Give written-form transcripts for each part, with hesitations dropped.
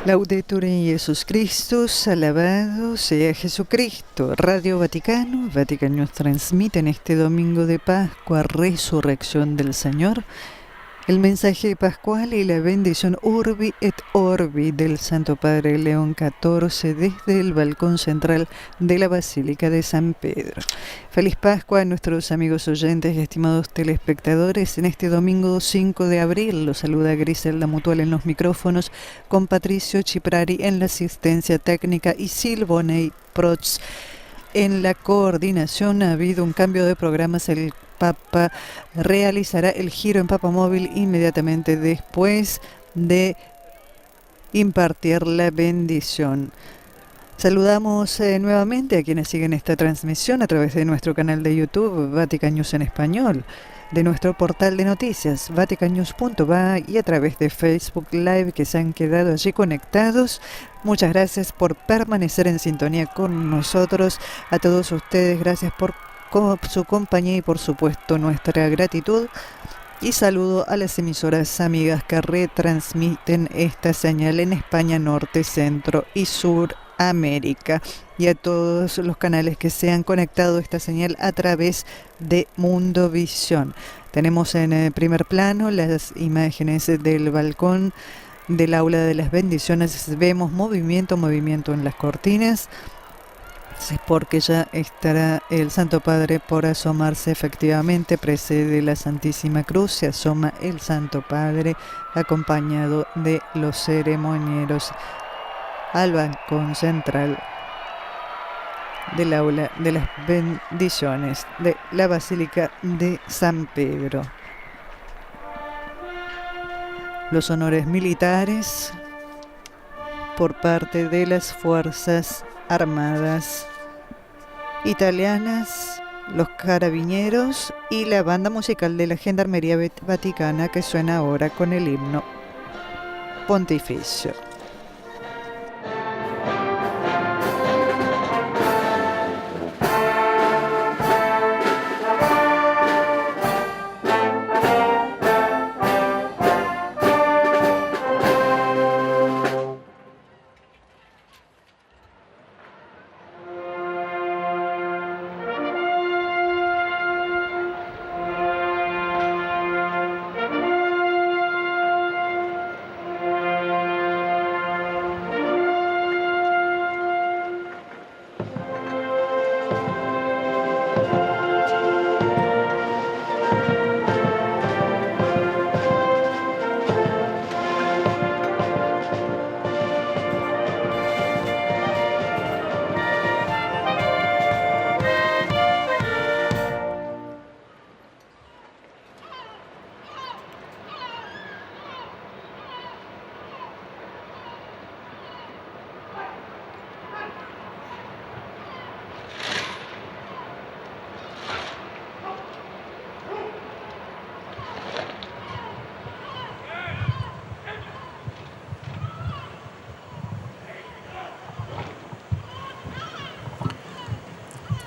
Laudetur Jesus Christus, alabado sea Jesucristo. Radio Vaticano, Vatican News transmite en este domingo de Pascua, Resurrección del Señor, el mensaje pascual y la bendición Urbi et Orbi del Santo Padre León XIV desde el balcón central de la Basílica de San Pedro. Feliz Pascua a nuestros amigos oyentes y estimados telespectadores. En este domingo 5 de abril los saluda Griselda Mutual en los micrófonos, con Patricio Chiprari en la asistencia técnica y Silvonei Prots en la coordinación. Ha habido un cambio de programas. El Papa realizará el giro en Papa Móvil inmediatamente después de impartir la bendición. Saludamos nuevamente a quienes siguen esta transmisión a través de nuestro canal de YouTube Vatican News en español, de nuestro portal de noticias vaticannews.va y a través de Facebook Live, que se han quedado allí conectados. Muchas gracias por permanecer en sintonía con nosotros. A todos ustedes, gracias por su compañía y por supuesto nuestra gratitud. Y saludo a las emisoras amigas que retransmiten esta señal en España, Norte, Centro y Sur América, y a todos los canales que se han conectado a esta señal a través de Mundovisión. Tenemos en primer plano las imágenes del balcón del aula de las bendiciones. Vemos movimiento en las cortinas, porque ya estará el Santo Padre por asomarse. Efectivamente, precede la Santísima Cruz, se asoma el Santo Padre acompañado de los ceremonieros al balcón central del aula de las bendiciones de la Basílica de San Pedro. Los honores militares por parte de las Fuerzas Armadas italianas, los carabineros y la banda musical de la Gendarmería Vaticana, que suena ahora con el himno pontificio.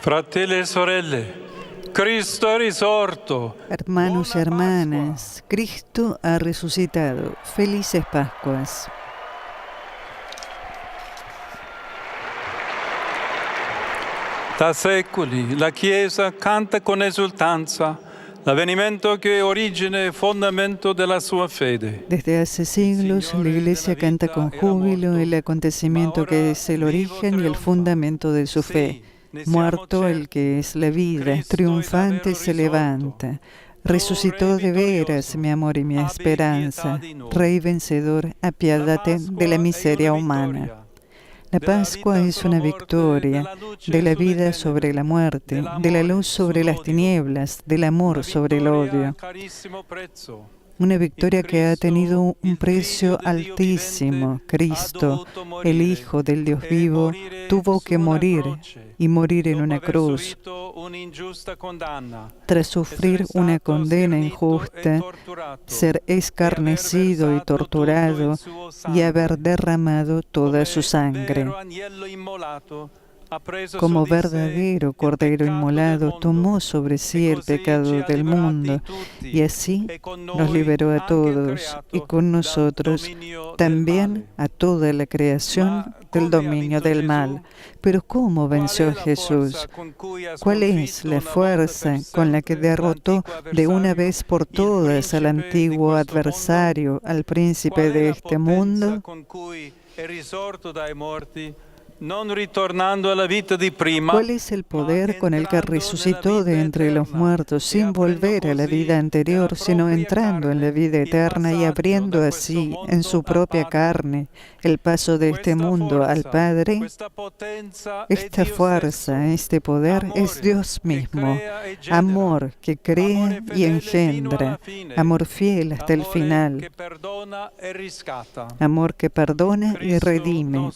Fratelli e sorelle, Cristo è risorto. Hermanos y hermanas, Cristo ha resucitado. Felices Pascuas. Da secoli la Chiesa canta con esultanza l'avvenimento che è origine e fondamento della sua fede. Desde hace siglos la Iglesia canta con júbilo el acontecimiento que es el origen y el fundamento de su fe. Muerto el que es la vida, triunfante se levanta. Resucitó de veras mi amor y mi esperanza. Rey vencedor, apiádate de la miseria humana. La Pascua es una victoria de la vida sobre la muerte, de la luz sobre las tinieblas, del amor sobre el odio. Una victoria que ha tenido un precio altísimo. Cristo, el Hijo del Dios vivo, tuvo que morir y morir en una cruz. Tras sufrir una condena injusta, ser escarnecido y torturado y haber derramado toda su sangre. como verdadero Cordero inmolado, tomó sobre sí el pecado del mundo y así nos liberó a todos y con nosotros también a toda la creación del dominio del mal. Pero ¿cómo venció Jesús? ¿Cuál es la fuerza con la que derrotó de una vez por todas al antiguo adversario, al príncipe de este mundo? ¿Cuál es el poder con el que resucitó de entre los muertos sin volver a la vida anterior, sino entrando en la vida eterna y abriendo así en su propia carne el paso de este mundo al Padre? Esta fuerza, este poder es Dios mismo, amor que crea y engendra, amor fiel hasta el final, amor que perdona y redime.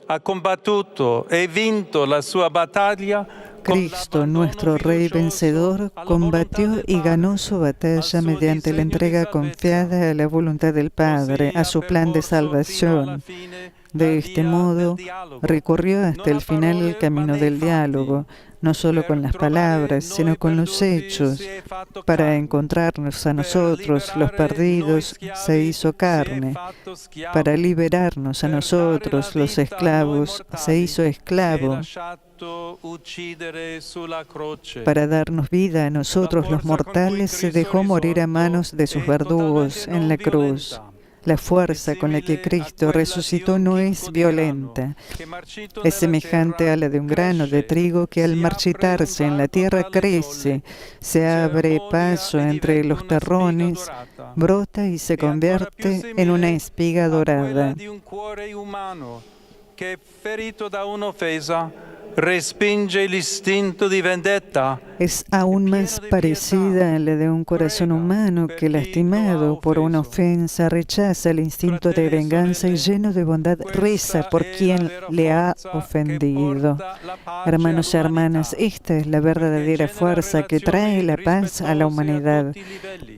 Ha combattuto e vinto la sua battaglia. Cristo, nuestro Rey vencedor, combatió y ganó su batalla mediante la entrega confiada a la voluntad del Padre, a su plan de salvación. De este modo, recorrió hasta el final el camino del diálogo, no solo con las palabras, sino con los hechos. Para encontrarnos a nosotros, los perdidos, se hizo carne. Para liberarnos a nosotros, los esclavos, se hizo esclavo. Para darnos vida a nosotros, los mortales, se dejó morir a manos de sus verdugos en la cruz. La fuerza con la que Cristo resucitó no es violenta. Es semejante a la de un grano de trigo que al marchitarse en la tierra crece, se abre paso entre los terrones, brota y se convierte en una espiga dorada. Respinge el instinto di vendetta. Es aún más parecida a la de un corazón humano que, lastimado por una ofensa, rechaza el instinto de venganza y lleno de bondad reza por quien le ha ofendido. Hermanos y hermanas, esta es la verdadera fuerza que trae la paz a la humanidad,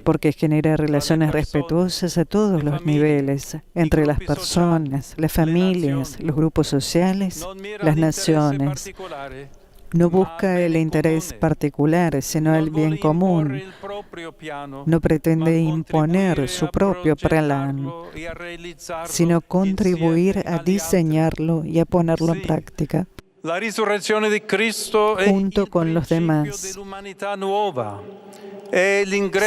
porque genera relaciones respetuosas a todos los niveles, entre las personas, las familias, los grupos sociales, las naciones. No busca el interés particular, sino el bien común. No pretende imponer su propio plan, sino contribuir a diseñarlo y a ponerlo en práctica junto con los demás.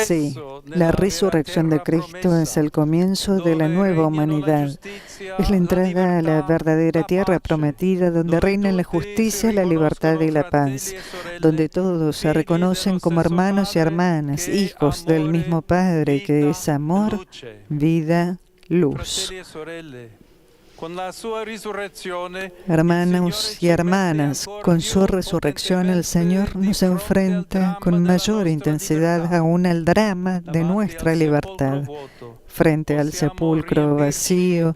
Sí, la resurrección de Cristo es el comienzo de la nueva humanidad. Es la entrada a la verdadera tierra prometida donde reinan la justicia, la libertad y la paz, donde todos se reconocen como hermanos y hermanas, hijos del mismo Padre que es amor, vida, luz. Hermanos y hermanas, con su resurrección el Señor nos enfrenta con mayor intensidad aún al drama de nuestra libertad. Frente al sepulcro vacío,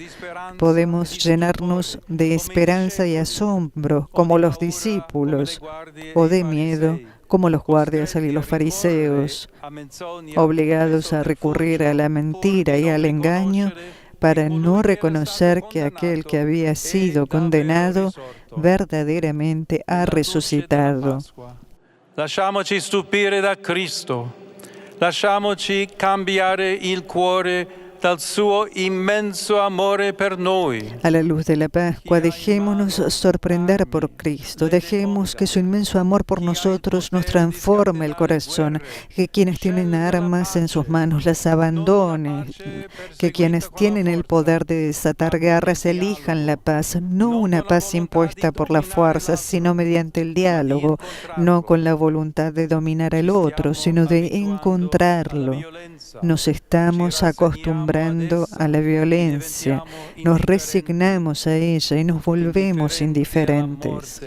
podemos llenarnos de esperanza y asombro como los discípulos, o de miedo como los guardias y los fariseos, obligados a recurrir a la mentira y al engaño para no reconocer que aquel que había sido condenado verdaderamente ha resucitado. Lasciamoci stupire da Cristo, lasciamoci cambiare il cuore dal suo immenso amore per noi. A la luz de la Pascua, dejémonos sorprender por Cristo, dejemos que su inmenso amor por nosotros nos transforme el corazón, que quienes tienen armas en sus manos las abandonen, que quienes tienen el poder de desatar guerras elijan la paz, no una paz impuesta por la fuerza, sino mediante el diálogo, no con la voluntad de dominar al otro, sino de encontrarlo. Nos estamos acostumbrando a la violencia, nos resignamos a ella y nos volvemos indiferentes.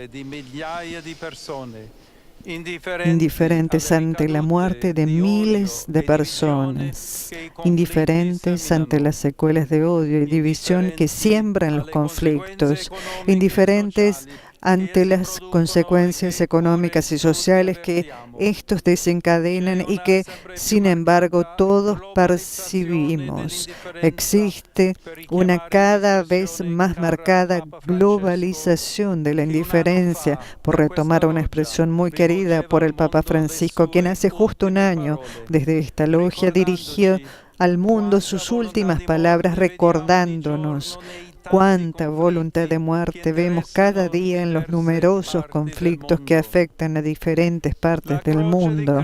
Indiferentes ante la muerte de miles de personas, indiferentes ante las secuelas de odio y división que siembran los conflictos, indiferentes ante las consecuencias económicas y sociales que estos desencadenan y que, sin embargo, todos percibimos. Existe una cada vez más marcada globalización de la indiferencia, por retomar una expresión muy querida por el Papa Francisco, quien hace justo un año desde esta logia dirigió al mundo sus últimas palabras recordándonos cuánta voluntad de muerte vemos cada día en los numerosos conflictos que afectan a diferentes partes del mundo.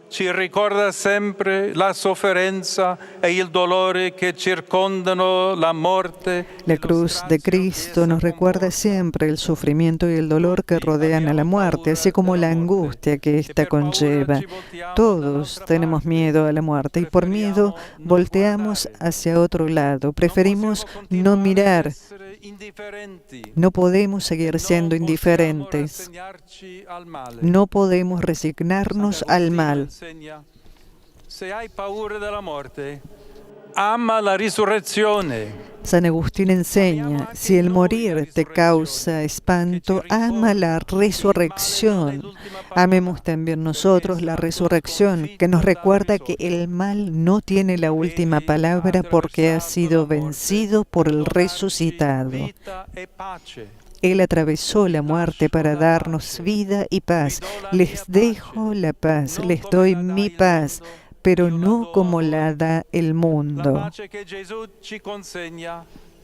Ci ricorda sempre la sofferenza e il dolore che circondano la morte. La cruz de Cristo nos recuerda siempre el sufrimiento y el dolor que rodean a la muerte, así como la angustia que ésta conlleva. Todos tenemos miedo a la muerte y por miedo volteamos hacia otro lado. Preferimos no mirar. No podemos seguir siendo indiferentes. No podemos resignarnos al mal. Se hai paura della morte, ama la risurrezione. San Agustín enseña, si el morir te causa espanto, ama la resurrección. Amemos también nosotros la resurrección, que nos recuerda que el mal no tiene la última palabra porque ha sido vencido por el resucitado. Él atravesó la muerte para darnos vida y paz. Les dejo la paz, les doy mi paz, pero no como la da el mundo.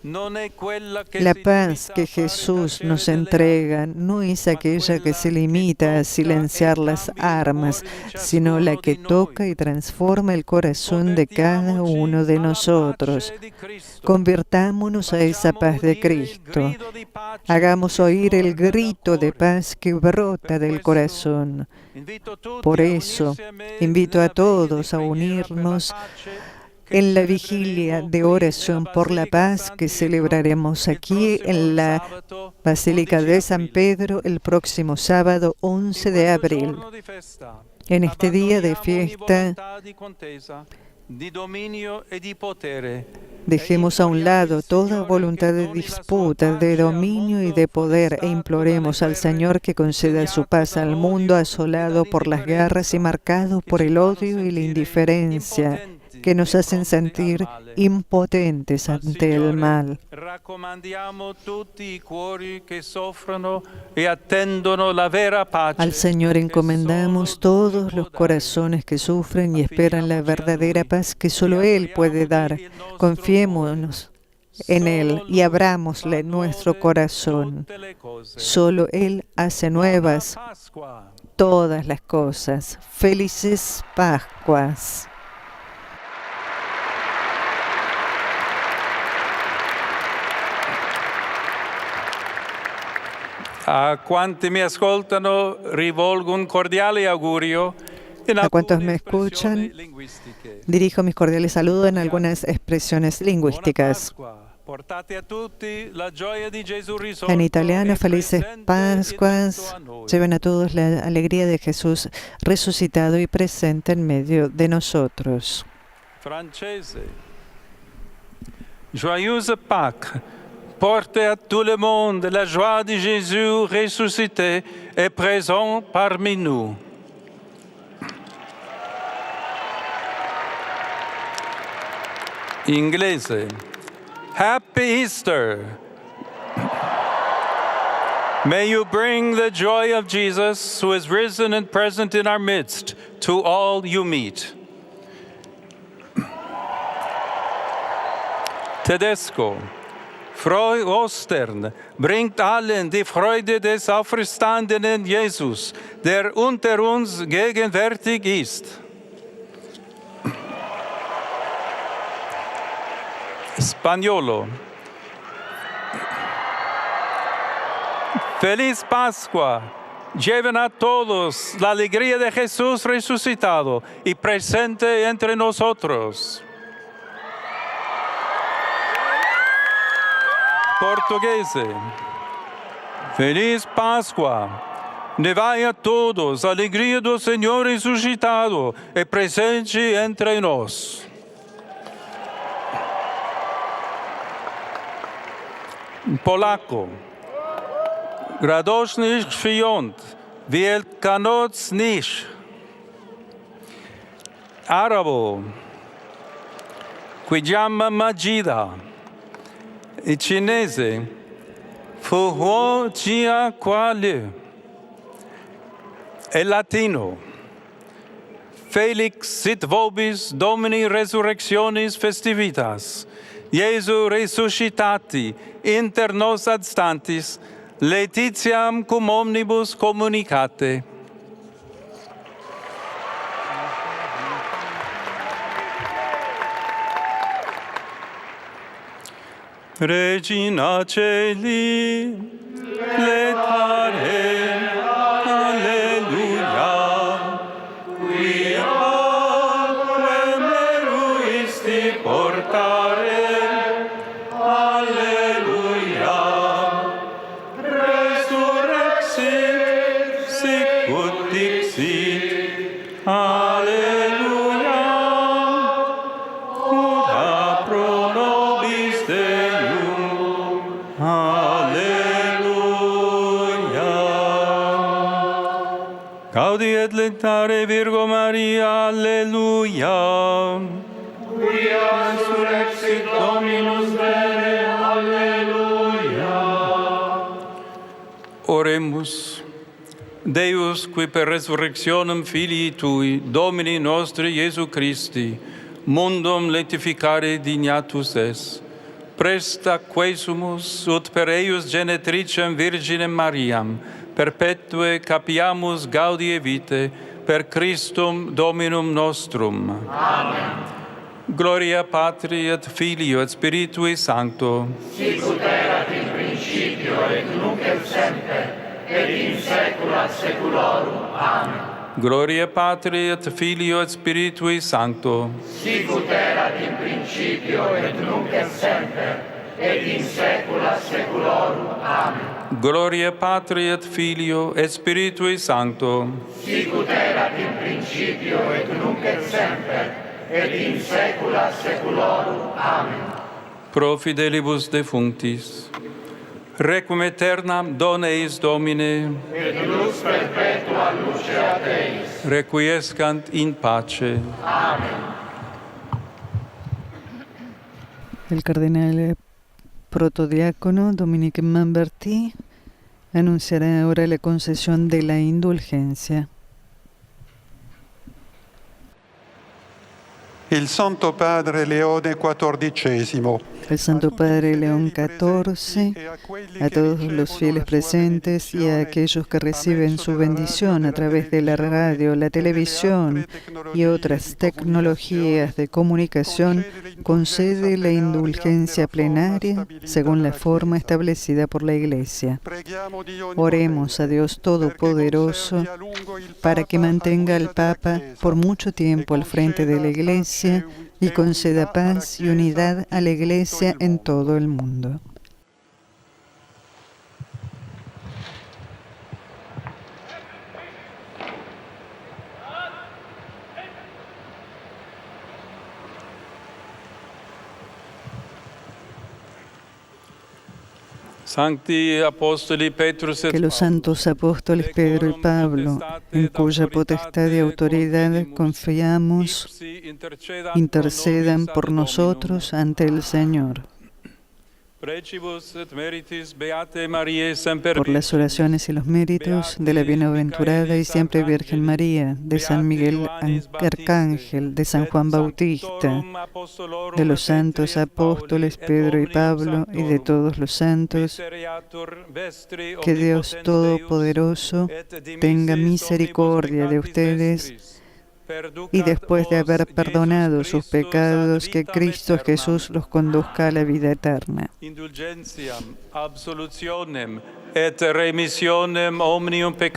La paz que Jesús nos entrega no es aquella que se limita a silenciar las armas, sino la que toca y transforma el corazón de cada uno de nosotros. Convirtámonos a esa paz de Cristo. Hagamos oír el grito de paz que brota del corazón. Por eso, invito a todos a unirnos en la vigilia de oración por la paz que celebraremos aquí en la Basílica de San Pedro el próximo sábado 11 de abril. En este día de fiesta, dejemos a un lado toda voluntad de disputa, de dominio y de poder e imploremos al Señor que conceda su paz al mundo asolado por las guerras y marcado por el odio y la indiferencia, que nos hacen sentir impotentes ante el mal. Al Señor encomendamos todos los corazones que sufren y esperan la verdadera paz que solo Él puede dar. Confiémonos en Él y abrámosle nuestro corazón. Solo Él hace nuevas todas las cosas. Felices Pascuas. A quanti mi ascoltano rivolgo un cordiale augurio. A cuantos me escuchan, dirijo mis cordiales saludos en algunas expresiones lingüísticas. En italiano, felices Pascuas, lleven a todos la alegría de Jesús resucitado y presente en medio de nosotros. Francese. Joyeuse Pâques. Portez à tout le monde la joie de Jésus ressuscité et présent parmi nous. Inglese. Happy Easter. May you bring the joy of Jesus, who is risen and present in our midst, to all you meet. Tedesco. Frohe Ostern, bringt allen die Freude des auferstandenen Jesus, der unter uns gegenwärtig ist. Españolo. Feliz Pascua. Lleven a todos la alegría de Jesús resucitado y presente entre nosotros. Portuguese. Feliz Páscoa. Levai a todos a alegria do Senhor ressuscitado e presente entre nós. Polaco. Radośnych świąt, wielkanocnych. Arabo, qui chiama Magida, e cinese, Fuhuo Chia Quale, e latino, Felix sit vobis Domini resurrectionis festivitas, Iesu resuscitati inter nos adstantis, laetitiam cum omnibus communicate. Regina Celi, letare, alleluia, quia meruisti portare, alleluia, resurrexit, sicut dixit, alleluia, ora pro nobis Deum, alleluia. Gaudi et lectare Virgo Maria, alleluia. Quia resurrexit Dominus vere, alleluia. Oremus. Deus, qui per resurrectionem Filii Tui, Domini nostri Iesu Christi, mundum laetificare dignatus es, presta quesumus ut per eius genetricem Virginem Mariam, perpetue capiamus gaudie vitae, per Christum Dominum nostrum. Amen. Gloria Patri et Filio et Spiritui Sancto. Sicut erat in principio et nunc et semper, et in saecula saeculorum. Amen. Gloria Patri et Filio et Spiritui Sancto. Sicut erat in principio et nunc et semper, et in saecula saeculorum. Amen. Gloria Patri et Filio et Spiritui Sancto. Sicut erat in principio et nunc et semper, et in saecula saeculorum. Amen. Pro fidelibus defunctis, requiem aeternam dona eis Domine, Et lux perpetua lucea Deis. requiescant in pace. Amen. El cardenal protodiácono Dominique Mamberti anunciará ahora la concesión de la indulgencia. Il Santo Padre Leone XIV. El Santo Padre León XIV, a todos los fieles presentes y a aquellos que reciben su bendición a través de la radio, la televisión y otras tecnologías de comunicación, concede la indulgencia plenaria según la forma establecida por la Iglesia. Oremos a Dios Todopoderoso para que mantenga al Papa por mucho tiempo al frente de la Iglesia y conceda paz y unidad a la Iglesia en todo el mundo. Que los santos apóstoles Pedro y Pablo, en cuya potestad y autoridad confiamos, intercedan por nosotros ante el Señor. Por las oraciones y los méritos de la bienaventurada y siempre Virgen María, de San Miguel Arcángel, de San Juan Bautista, de los santos apóstoles Pedro y Pablo y de todos los santos, que Dios Todopoderoso tenga misericordia de ustedes y después de haber perdonado sus pecados, que Cristo Jesús los conduzca a la vida eterna.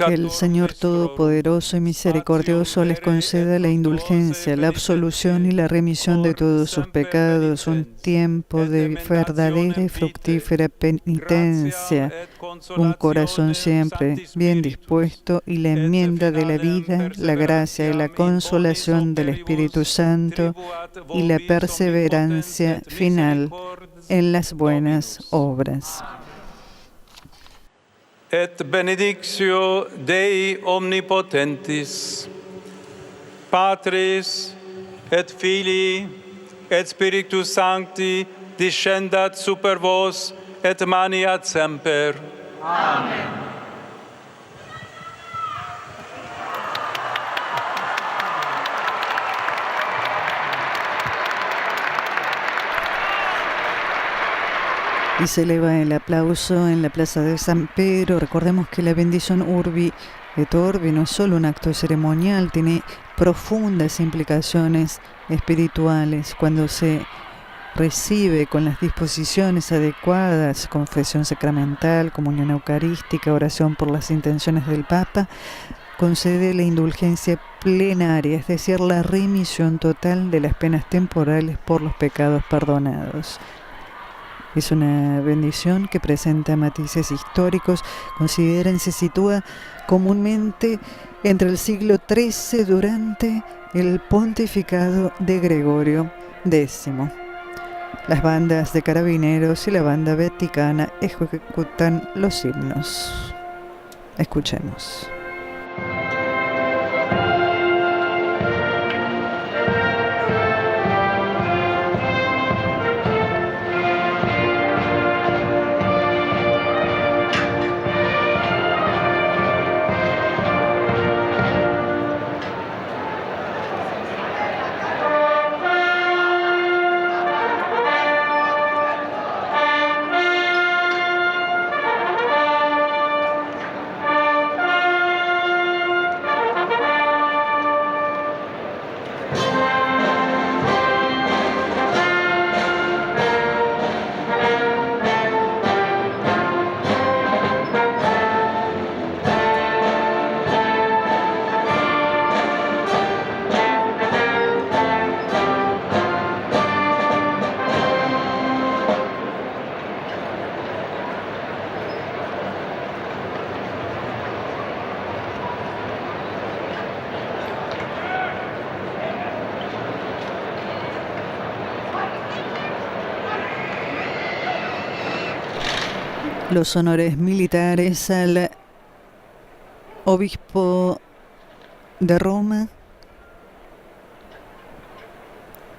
Que el Señor Todopoderoso y Misericordioso les conceda la indulgencia, la absolución y la remisión de todos sus pecados, un tiempo de verdadera y fructífera penitencia, un corazón siempre bien dispuesto y la enmienda de la vida, la gracia y la consolación del Espíritu Santo y la perseverancia final en las buenas obras. et benedictio Dei omnipotentis, Patris et Filii et Spiritus Sancti descendat super vos et maniat semper. Amen. Y se eleva el aplauso en la plaza de San Pedro. Recordemos que la bendición Urbi et Orbi no es solo un acto ceremonial, tiene profundas implicaciones espirituales. Cuando se recibe con las disposiciones adecuadas, confesión sacramental, comunión eucarística, oración por las intenciones del Papa, concede la indulgencia plenaria, es decir, la remisión total de las penas temporales por los pecados perdonados. Es una bendición que presenta matices históricos. Consideren, se sitúa comúnmente entre el siglo XIII durante el pontificado de Gregorio X. Las bandas de carabineros y la banda vaticana ejecutan los himnos. Escuchemos. Los honores militares al obispo de Roma,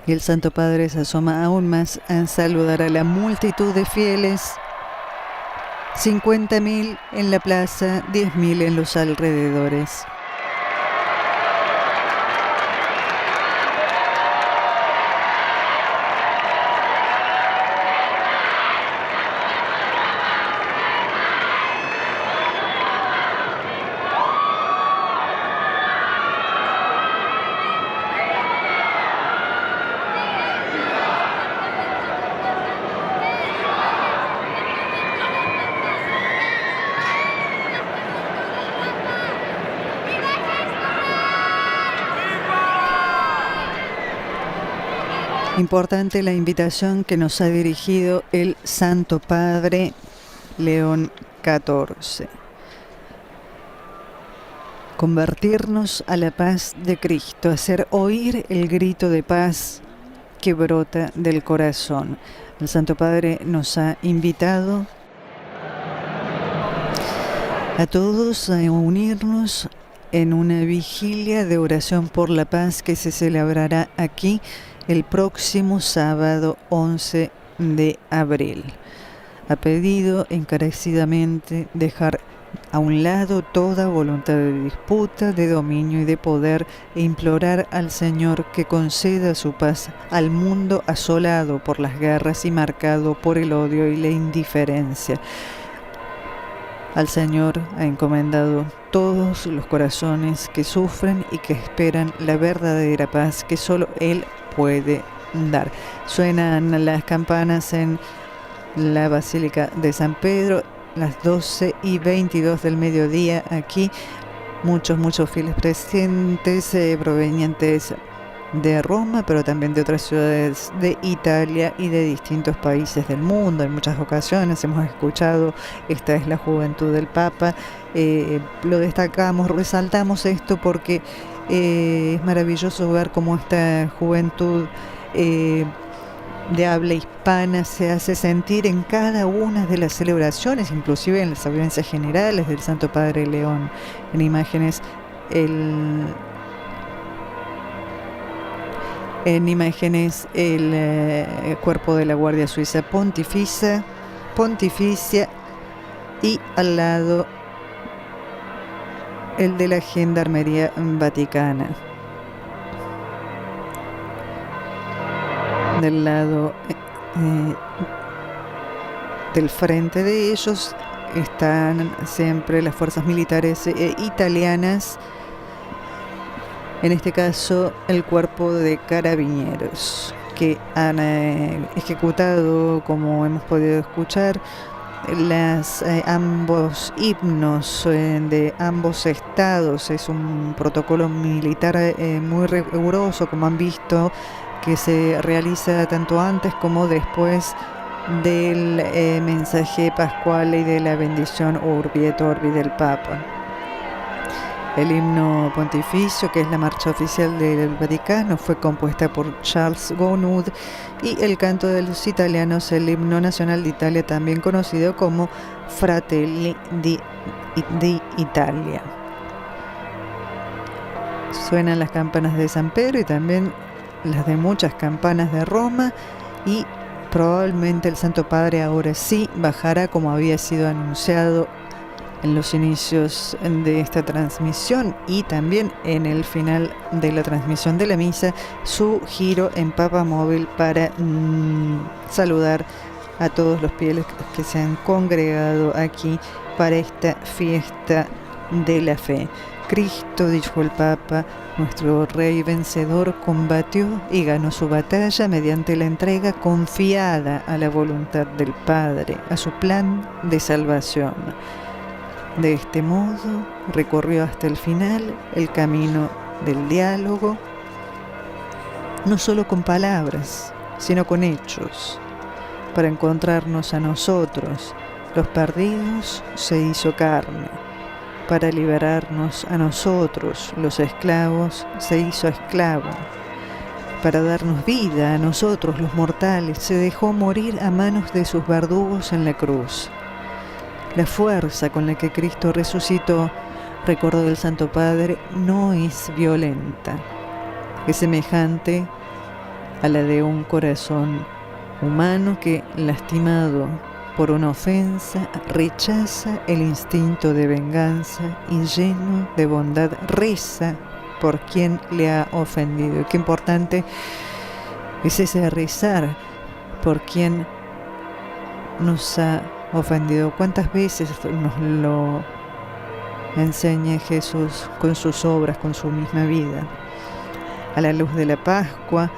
y el Santo Padre se asoma aún más a saludar a la multitud de fieles. 50.000 en la plaza, 10.000 en los alrededores. Importante la invitación que nos ha dirigido el Santo Padre León XIV. Convertirnos a la paz de Cristo, hacer oír el grito de paz que brota del corazón. El Santo Padre nos ha invitado a todos a unirnos en una vigilia de oración por la paz que se celebrará aquí el próximo sábado 11 de abril. Ha pedido encarecidamente dejar a un lado toda voluntad de disputa, de dominio y de poder, e implorar al Señor que conceda su paz al mundo asolado por las guerras y marcado por el odio y la indiferencia. Al Señor ha encomendado todos los corazones que sufren y que esperan la verdadera paz que solo Él puede dar. Suenan las campanas en la Basílica de San Pedro, las 12:22 del mediodía aquí. Muchos fieles presentes provenientes de Roma, pero también de otras ciudades de Italia y de distintos países del mundo. En muchas ocasiones hemos escuchado: esta es la juventud del Papa. Lo destacamos, resaltamos esto porque es maravilloso ver cómo esta juventud de habla hispana se hace sentir en cada una de las celebraciones, inclusive en las audiencias generales del Santo Padre León, en imágenes el cuerpo de la Guardia Suiza Pontificia y al lado el de la Gendarmería Vaticana. Del lado del frente de ellos están siempre las fuerzas militares italianas, en este caso el cuerpo de carabineros, que han ejecutado, como hemos podido escuchar, ambos himnos de ambos estados. Es un protocolo militar muy riguroso, como han visto, que se realiza tanto antes como después del mensaje pascual y de la bendición Urbi et Orbi del Papa. El himno pontificio, que es la marcha oficial del Vaticano, fue compuesta por Charles Gounod, y el canto de los italianos, el himno nacional de Italia, también conocido como Fratelli di Italia. Suenan las campanas de San Pedro y también las de muchas campanas de Roma, y probablemente el Santo Padre ahora sí bajará, como había sido anunciado en los inicios de esta transmisión y también en el final de la transmisión de la misa, su giro en Papamóvil para saludar a todos los fieles que se han congregado aquí para esta fiesta de la fe. Cristo, dijo el Papa, nuestro Rey vencedor, combatió y ganó su batalla mediante la entrega confiada a la voluntad del Padre, a su plan de salvación. De este modo, recorrió hasta el final el camino del diálogo, no solo con palabras, sino con hechos, para encontrarnos a nosotros, los perdidos, se hizo carne. Para liberarnos a nosotros, los esclavos, se hizo esclavo. Para darnos vida a nosotros, los mortales, se dejó morir a manos de sus verdugos en la cruz. La fuerza con la que Cristo resucitó, recordó el Santo Padre, no es violenta. Es semejante a la de un corazón humano que, lastimado por una ofensa, rechaza el instinto de venganza y, lleno de bondad, reza por quien le ha ofendido. Y qué importante es ese rezar por quien nos ha ofendido. ¿Cuántas veces nos lo enseña Jesús con sus obras, con su misma vida? A la luz de la Pascua,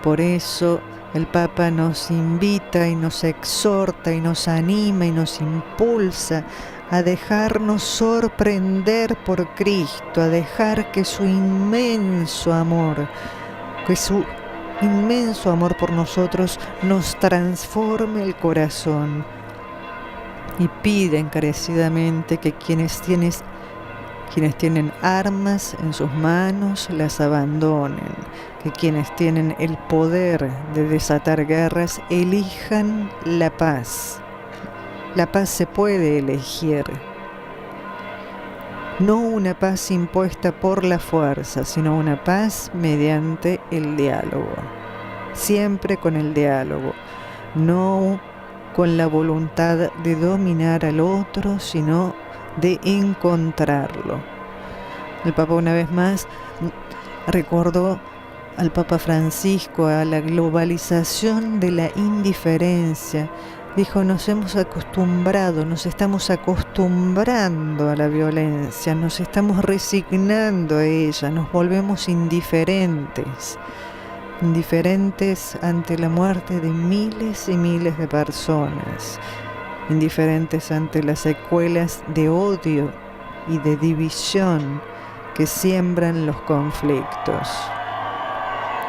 por eso el Papa nos invita y nos exhorta y nos anima y nos impulsa a dejarnos sorprender por Cristo, a dejar que su inmenso amor por nosotros nos transforme el corazón. Y pide encarecidamente que quienes tienen armas en sus manos las abandonen, que quienes tienen el poder de desatar guerras elijan la paz. La paz se puede elegir, no una paz impuesta por la fuerza, sino una paz mediante el diálogo, siempre con el diálogo, no con la voluntad de dominar al otro, sino de encontrarlo. El Papa una vez más recordó al Papa Francisco a la globalización de la indiferencia. Dijo, nos estamos acostumbrando a la violencia, nos estamos resignando a ella, nos volvemos indiferentes ante la muerte de miles y miles de personas, indiferentes ante las secuelas de odio y de división que siembran los conflictos,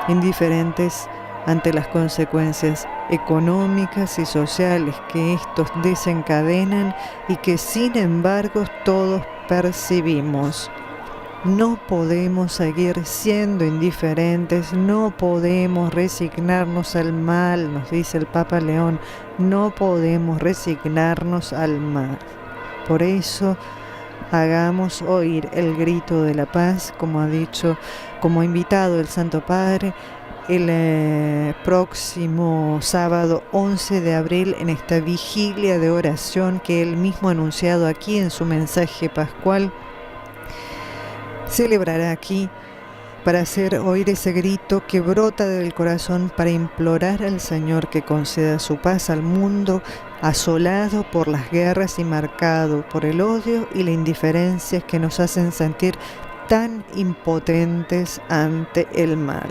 indiferentes ante las consecuencias económicas y sociales que estos desencadenan y que sin embargo todos percibimos. No podemos seguir siendo indiferentes, no podemos resignarnos al mal, nos dice el Papa León, no podemos resignarnos al mal. Por eso, hagamos oír el grito de la paz, como ha dicho, como ha invitado el Santo Padre, el próximo sábado 11 de abril en esta vigilia de oración que él mismo ha anunciado aquí en su mensaje pascual. Celebrará aquí para hacer oír ese grito que brota del corazón para implorar al Señor que conceda su paz al mundo asolado por las guerras y marcado por el odio y la indiferencia que nos hacen sentir tan impotentes ante el mal.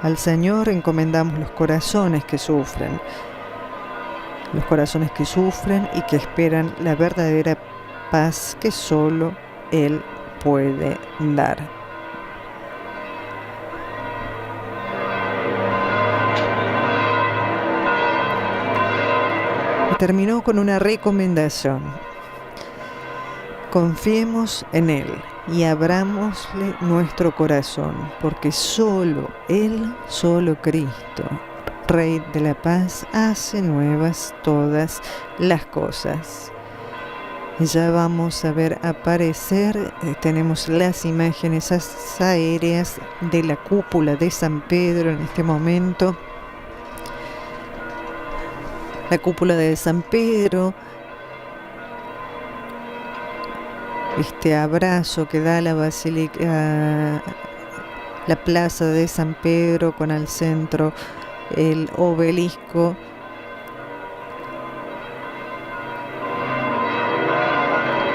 Al Señor encomendamos los corazones que sufren y que esperan la verdadera paz que solo Él puede dar. Y terminó con una recomendación. Confiemos en Él y abrámosle nuestro corazón, porque solo Él, solo Cristo, Rey de la Paz, hace nuevas todas las cosas. Ya vamos a ver aparecer, tenemos las imágenes aéreas de la cúpula de San Pedro en este momento. La cúpula de San Pedro, este abrazo que da la basílica, la plaza de San Pedro con al centro el obelisco.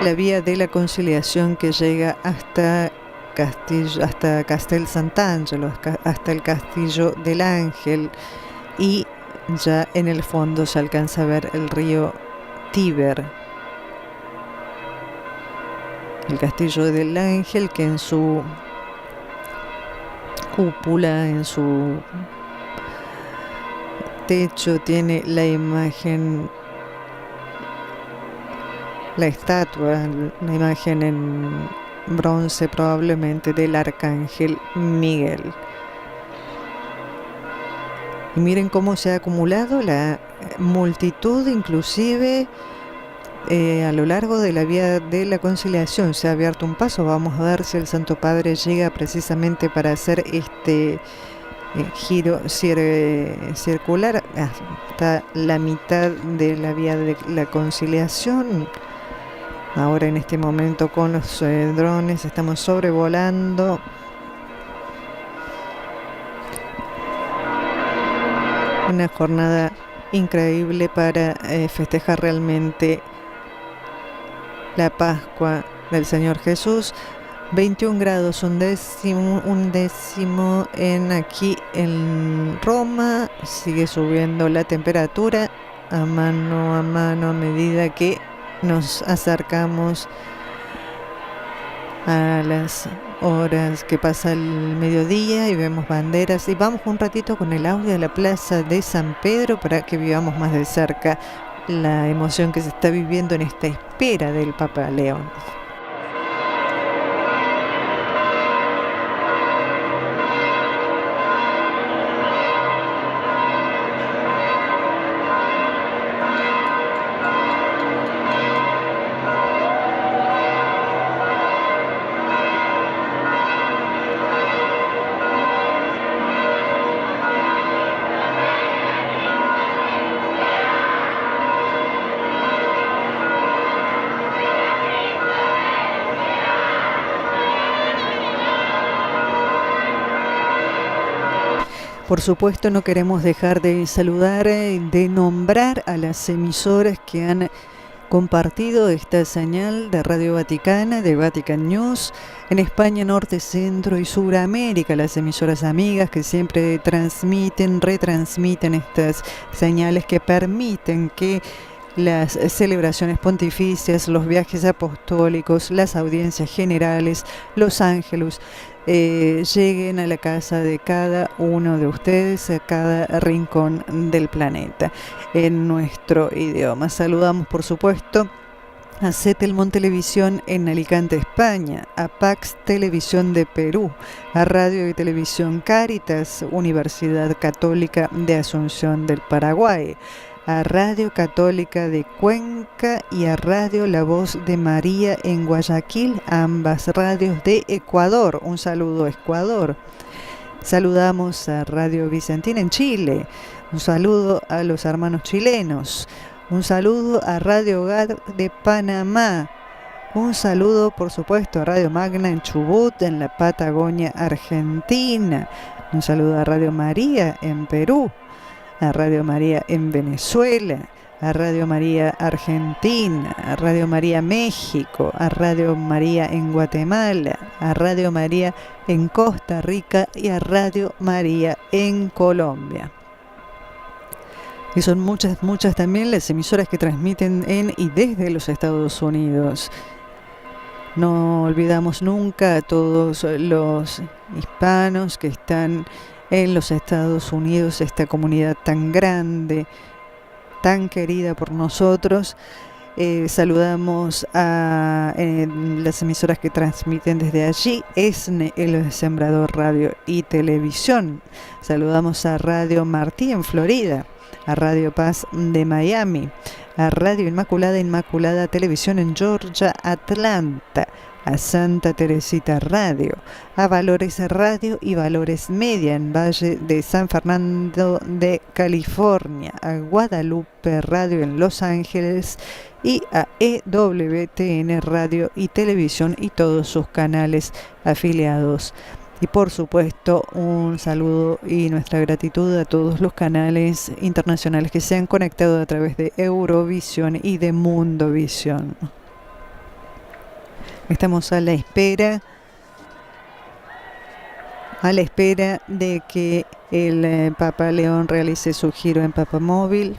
La vía de la conciliación que llega hasta Castel Sant'Angelo, hasta el Castillo del Ángel, y ya en el fondo se alcanza a ver el río Tíber. El Castillo del Ángel, que en su cúpula, en su techo, tiene la imagen, la estatua, la imagen en bronce probablemente del Arcángel Miguel. Y miren cómo se ha acumulado la multitud, inclusive a lo largo de la vía de la conciliación. Se ha abierto un paso, vamos a ver si el Santo Padre llega precisamente para hacer este giro circular hasta la mitad de la vía de la conciliación. Ahora en este momento con los drones estamos sobrevolando una jornada increíble para festejar realmente la Pascua del Señor Jesús. 21 grados, un décimo aquí en Roma. Sigue subiendo la temperatura a mano a medida que nos acercamos a las horas que pasa el mediodía y vemos banderas. Y vamos un ratito con el audio de la plaza de San Pedro para que vivamos más de cerca la emoción que se está viviendo en esta espera del Papa León. Por supuesto, no queremos dejar de saludar, de nombrar a las emisoras que han compartido esta señal de Radio Vaticana, de Vatican News, en España, Norte, Centro y Suramérica, las emisoras amigas que siempre retransmiten estas señales que permiten que las celebraciones pontificias, los viajes apostólicos, las audiencias generales, los ángelus, lleguen a la casa de cada uno de ustedes, a cada rincón del planeta, en nuestro idioma. Saludamos, por supuesto, a Setelmont Televisión en Alicante, España, a Pax Televisión de Perú, a Radio y Televisión Cáritas, Universidad Católica de Asunción del Paraguay, a Radio Católica de Cuenca y a Radio La Voz de María en Guayaquil, ambas radios de Ecuador. Un saludo, Ecuador. Saludamos a Radio Vicentina en Chile, un saludo a los hermanos chilenos, un saludo a Radio Hogar de Panamá, un saludo por supuesto a Radio Magna en Chubut, en la Patagonia Argentina, un saludo a Radio María en Perú, a Radio María en Venezuela, a Radio María Argentina, a Radio María México, a Radio María en Guatemala, a Radio María en Costa Rica y a Radio María en Colombia. Y son muchas también las emisoras que transmiten en y desde los Estados Unidos. No olvidamos nunca a todos los hispanos que están en los Estados Unidos, esta comunidad tan grande, tan querida por nosotros. Saludamos a las emisoras que transmiten desde allí, ESNE, El Sembrador Radio y Televisión. Saludamos a Radio Martí en Florida, a Radio Paz de Miami, a Radio Inmaculada Televisión en Georgia, Atlanta, a Santa Teresita Radio, a Valores Radio y Valores Media en Valle de San Fernando de California, a Guadalupe Radio en Los Ángeles y a EWTN Radio y Televisión y todos sus canales afiliados. Y por supuesto un saludo y nuestra gratitud a todos los canales internacionales que se han conectado a través de Eurovisión y de Mundovisión. Estamos a la espera de que el Papa León realice su giro en Papamóvil.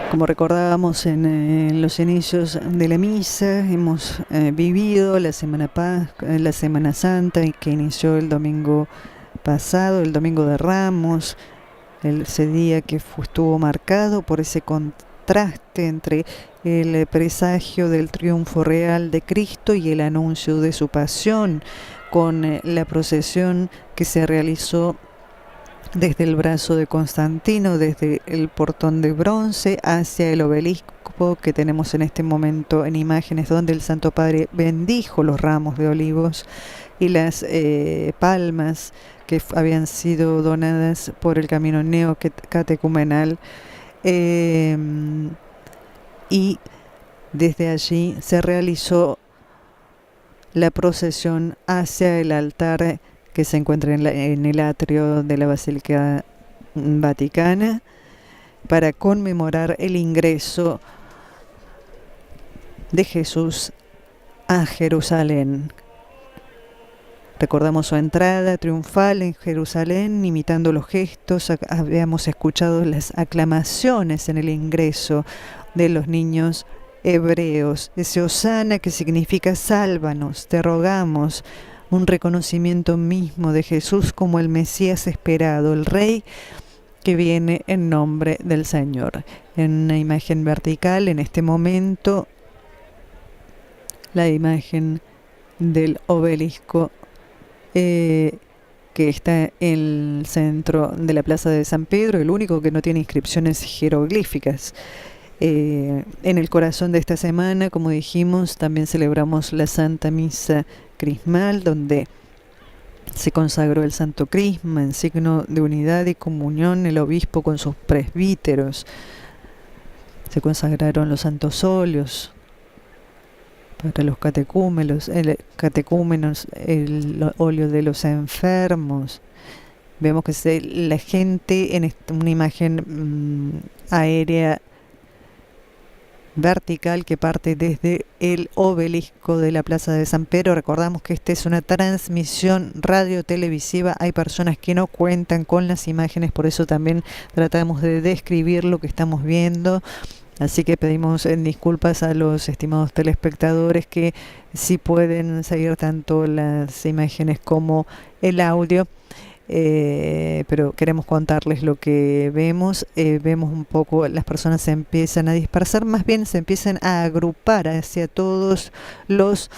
Como recordábamos en los inicios de la misa, hemos vivido la Semana Santa que inició el domingo pasado, el Domingo de Ramos, ese día que estuvo marcado por ese contraste entre el presagio del triunfo real de Cristo y el anuncio de su pasión, con la procesión que se realizó desde el brazo de Constantino, desde el portón de bronce hacia el obelisco que tenemos en este momento en imágenes, donde el Santo Padre bendijo los ramos de olivos y las palmas que habían sido donadas por el camino neocatecumenal, y desde allí se realizó la procesión hacia el altar que se encuentra en el atrio de la Basílica Vaticana, para conmemorar el ingreso de Jesús a Jerusalén. Recordamos su entrada triunfal en Jerusalén, imitando los gestos. Habíamos escuchado las aclamaciones en el ingreso de los niños hebreos. Ese Hosana que significa sálvanos, te rogamos. Un reconocimiento mismo de Jesús como el Mesías esperado, el Rey que viene en nombre del Señor. En una imagen vertical, en este momento, la imagen del obelisco que está en el centro de la Plaza de San Pedro, el único que no tiene inscripciones jeroglíficas. En el corazón de esta semana, como dijimos, también celebramos la Santa Misa Crismal, donde se consagró el Santo Crisma en signo de unidad y comunión, el obispo con sus presbíteros. Se consagraron los santos óleos para los catecúmenos, el óleo de los enfermos. Vemos que la gente en una imagen aérea vertical que parte desde el obelisco de la Plaza de San Pedro. Recordamos que esta es una transmisión radio-televisiva. Hay personas que no cuentan con las imágenes, por eso también tratamos de describir lo que estamos viendo. Así que pedimos disculpas a los estimados telespectadores que sí pueden seguir tanto las imágenes como el audio. Pero queremos contarles lo que vemos. Vemos un poco, las personas se empiezan a dispersar, más bien se empiezan a agrupar hacia todos los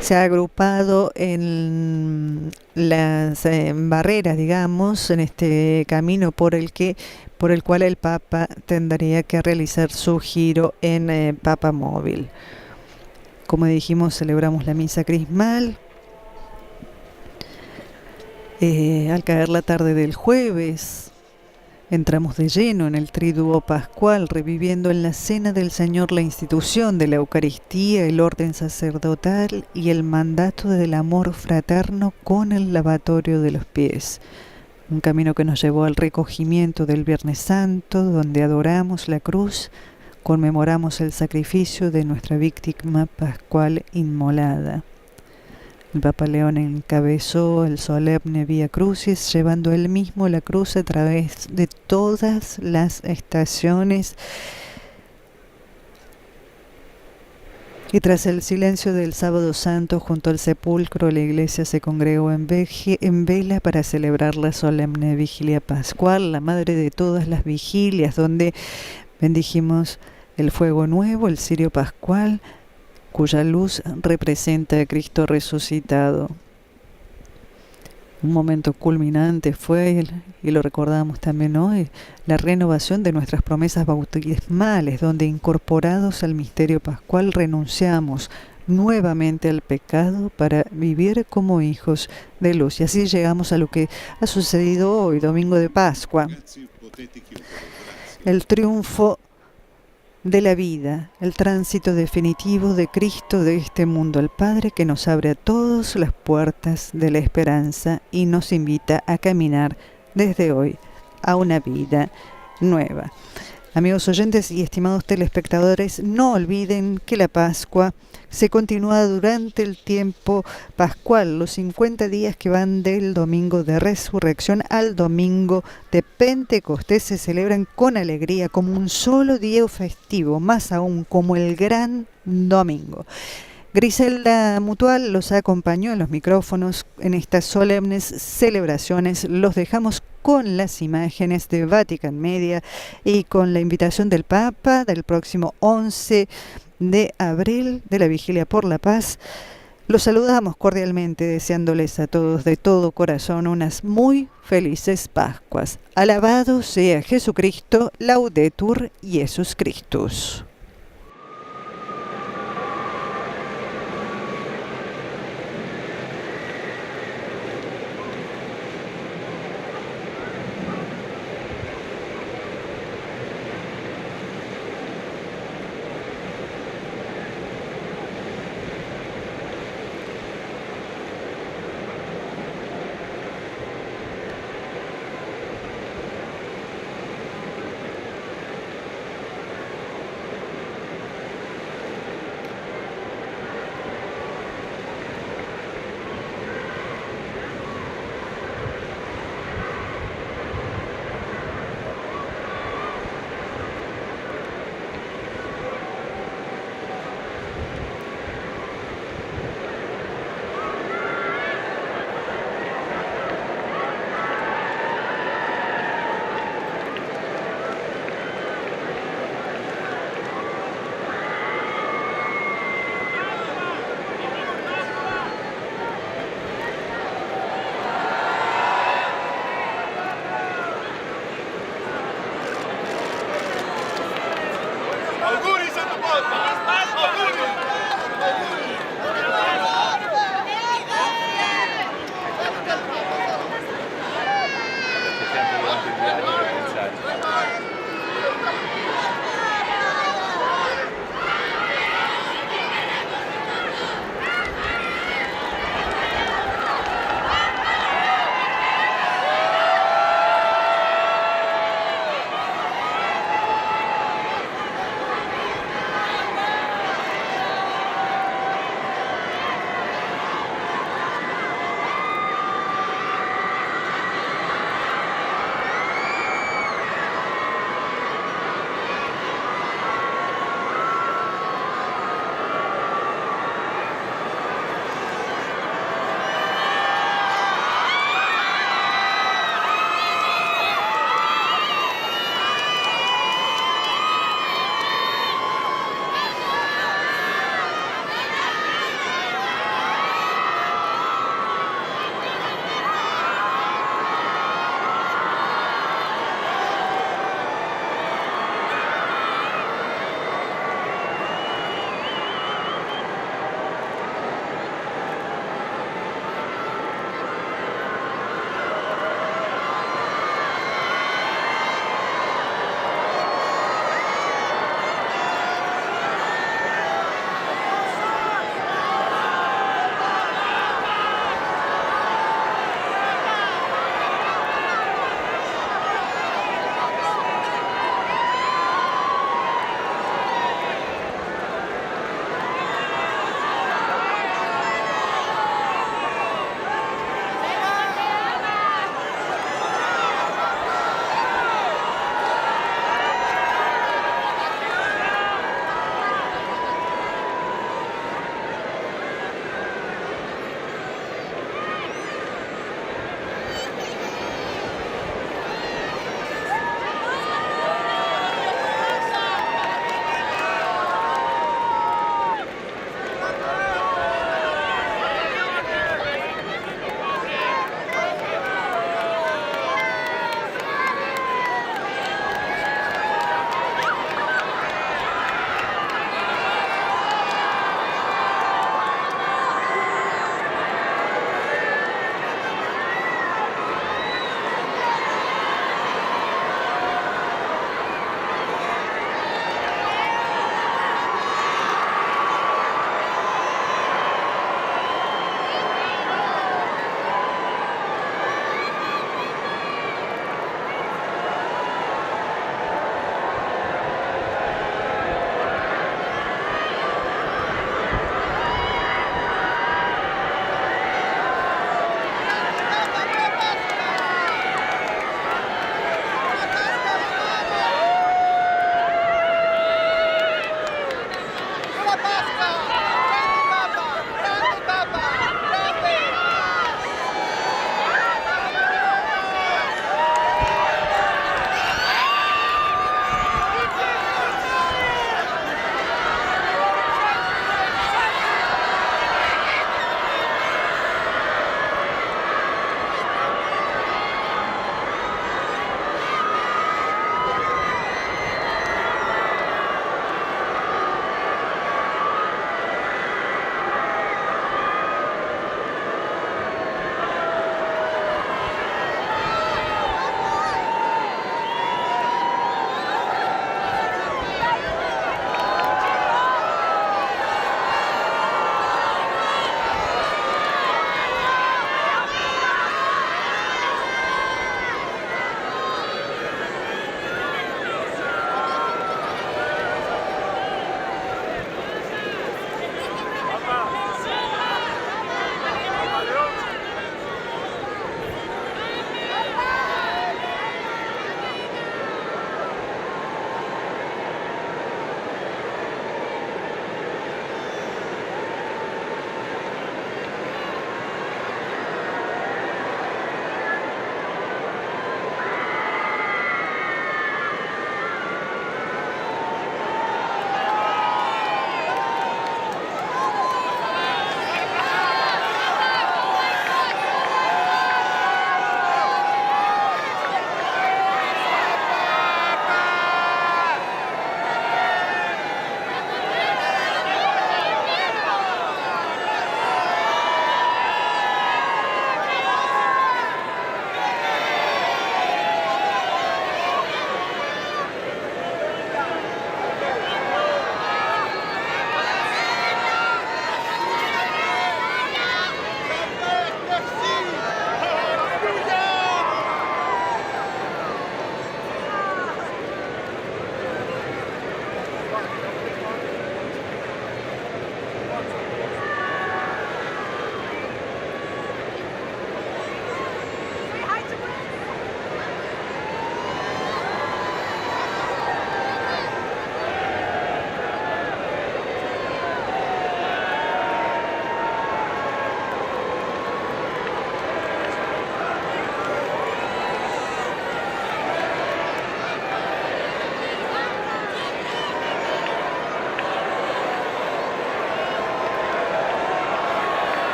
se ha agrupado en las barreras, digamos, en este camino por el cual el Papa tendría que realizar su giro en Papa Móvil. Como dijimos, celebramos la misa crismal. Al caer la tarde del jueves, entramos de lleno en el Triduo Pascual, reviviendo en la Cena del Señor la institución de la Eucaristía, el orden sacerdotal y el mandato del amor fraterno con el lavatorio de los pies. Un camino que nos llevó al recogimiento del Viernes Santo, donde adoramos la cruz, conmemoramos el sacrificio de nuestra víctima pascual inmolada. El Papa León encabezó el solemne Vía Crucis, llevando él mismo la cruz a través de todas las estaciones. Y tras el silencio del Sábado Santo, junto al sepulcro, la iglesia se congregó en vela para celebrar la solemne Vigilia Pascual, la madre de todas las vigilias, donde bendijimos el fuego nuevo, el cirio pascual, cuya luz representa a Cristo resucitado. Un momento culminante fue, y lo recordamos también hoy, la renovación de nuestras promesas bautismales, donde incorporados al misterio pascual renunciamos nuevamente al pecado para vivir como hijos de luz. Y así llegamos a lo que ha sucedido hoy, domingo de Pascua. El triunfo de la vida, el tránsito definitivo de Cristo de este mundo al Padre, que nos abre a todos las puertas de la esperanza y nos invita a caminar desde hoy a una vida nueva. Amigos oyentes y estimados telespectadores, no olviden que la Pascua se continúa durante el tiempo pascual, los 50 días que van del domingo de Resurrección al domingo de Pentecostés se celebran con alegría como un solo día festivo, más aún como el gran domingo. Griselda Mutual los acompañó en los micrófonos en estas solemnes celebraciones. Los dejamos con las imágenes de Vatican Media y con la invitación del Papa del próximo 11 de abril de la Vigilia por la Paz. Los saludamos cordialmente, deseándoles a todos de todo corazón unas muy felices Pascuas. Alabado sea Jesucristo, Laudetur Jesus Christus.